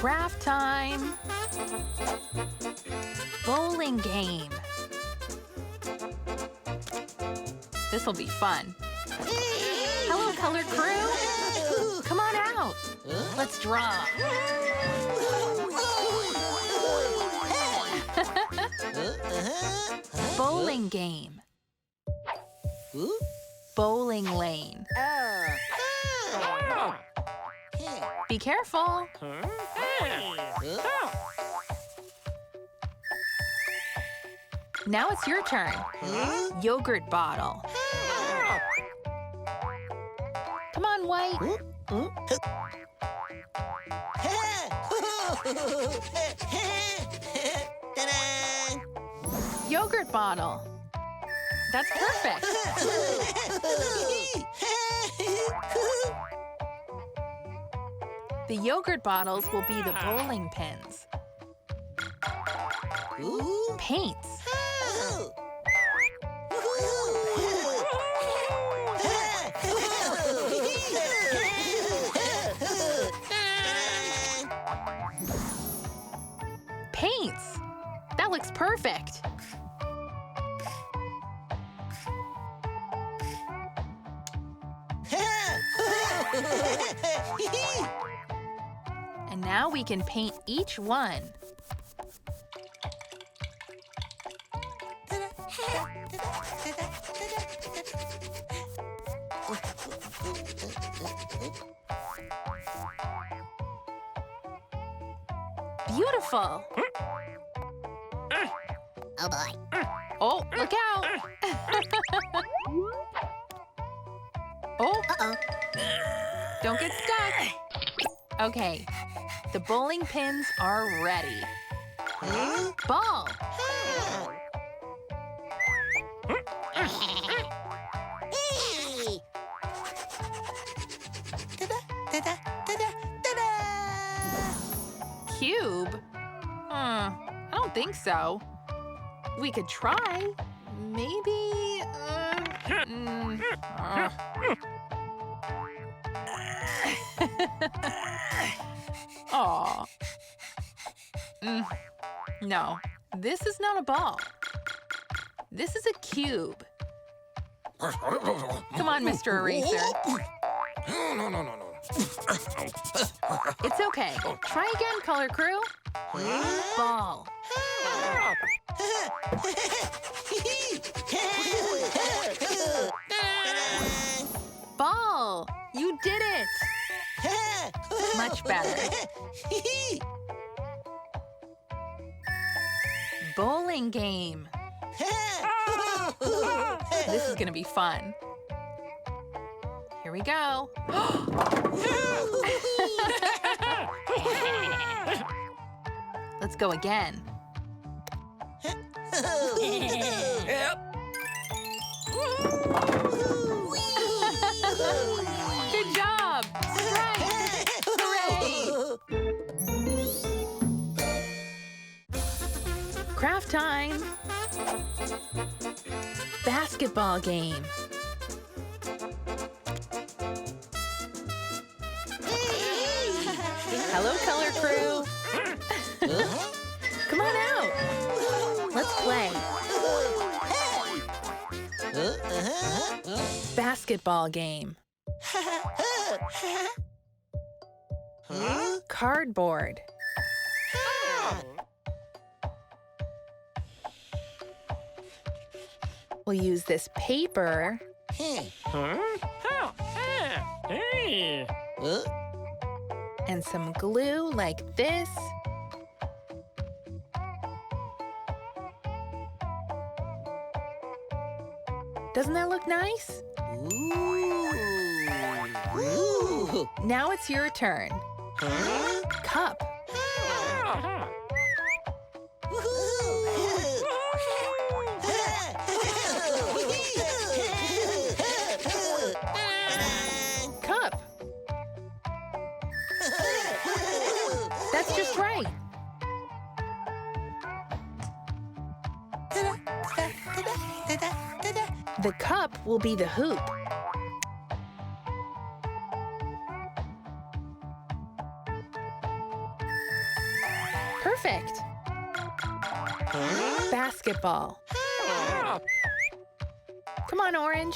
Craft time! Bowling game. This'll be fun. Hello, color crew! Come on out! Let's draw. Bowling game. Bowling lane. Be careful. Now it's your turn. Yogurt bottle. Come on, White. Yogurt bottle. That's perfect. The yogurt bottles will be the bowling pins. Paints. Paints. That looks perfect. And now we can paint each one. Beautiful. Oh boy. Oh, look out. Oh. Uh-oh. Don't get stuck. Okay, the bowling pins are ready. Ball. Hey! Ta-da, ta-da, ta-da! Cube? I don't think so. We could try. Maybe. Aw. No, this is not a ball. This is a cube. Come on, Mr. Eraser. No. It's okay. Try again, color crew. Ball. Ball. You did it. Much better. Bowling game. This is gonna be fun. Here we go. Let's go again. Good job! Right! Hooray! Craft time! Basketball game. Hello, color crew. Come on out. Let's play. Basketball game. Cardboard. We'll use this paper and some glue like this. Doesn't that look nice? Ooh. Now it's your turn. Cup. Cup. That's just right. The cup will be the hoop. Perfect. Basketball. Come on, Orange.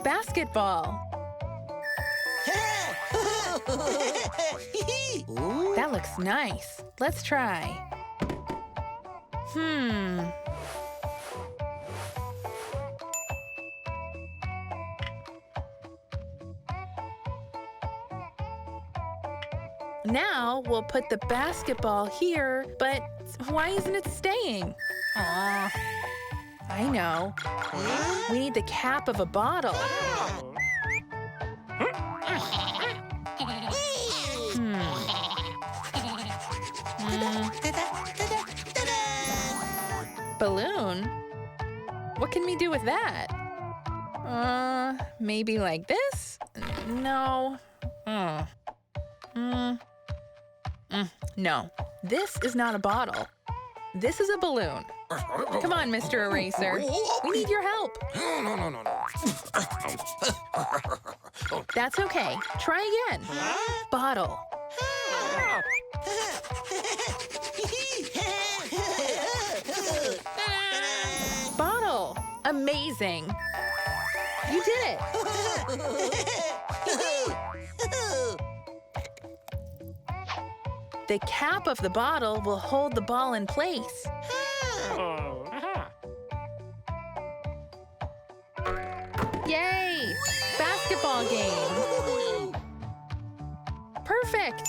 Basketball. That looks nice. Let's try. Now we'll put the basketball here, but why isn't it staying? Aw, I know. We need the cap of a bottle. Balloon? What can we do with that? Maybe like this? No. No, this is not a bottle. This is a balloon. Come on, Mr. Eraser. We need your help. No. That's okay. Try again. Bottle. Bottle. Amazing. You did it. The cap of the bottle will hold the ball in place. Yay! Basketball game. Perfect.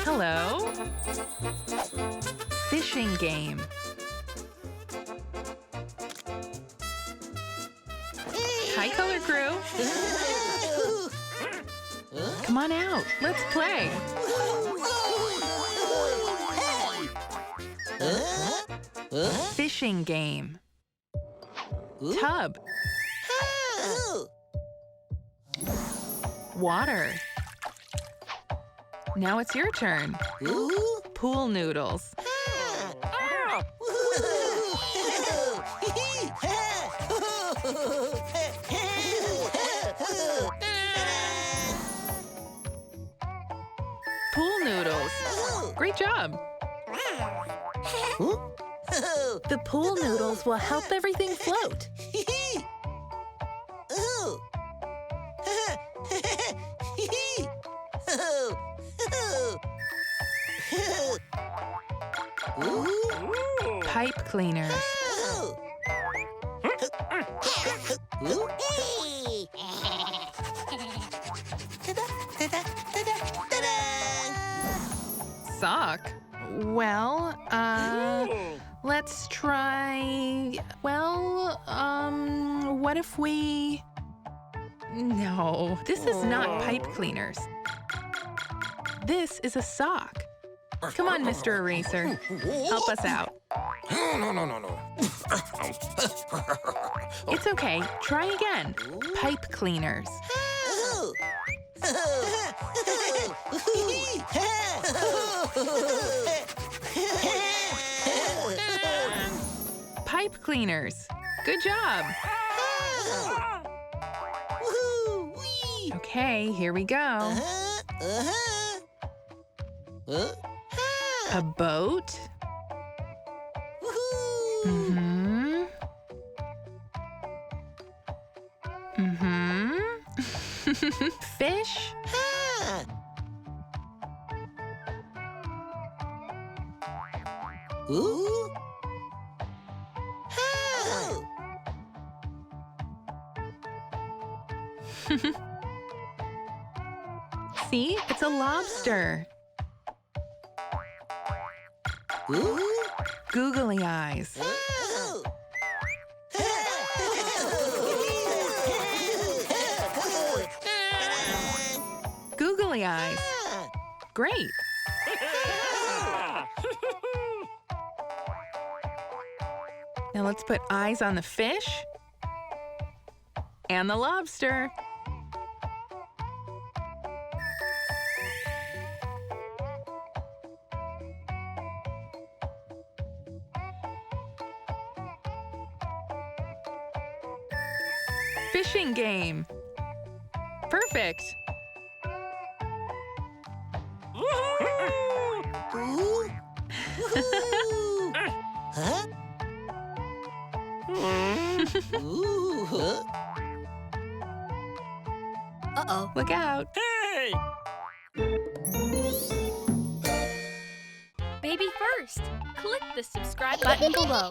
Hello. Fishing game. Hi, Color Crew. Come on out. Let's play. Fishing game. Tub. Water. Now it's your turn. Pool noodles. Pool noodles. Great job. The pool noodles will help everything float. Pipe cleaners. Sock? Well, let's try... Well, what if we... No, this is not pipe cleaners. This is a sock. Come on, Mr. Eraser. Help us out. No. It's okay. Try again. Pipe cleaners. Pipe cleaners. Good job. Okay, here we go. A boat. Fish. See, it's a lobster. Googly eyes. Googly eyes. Great. Now let's put eyes on the fish And the lobster. Fishing game. Perfect. Ooh. Woohoo. Huh? Ooh. Huh? Uh-oh. Look out. Hey! Baby First, click the subscribe button below.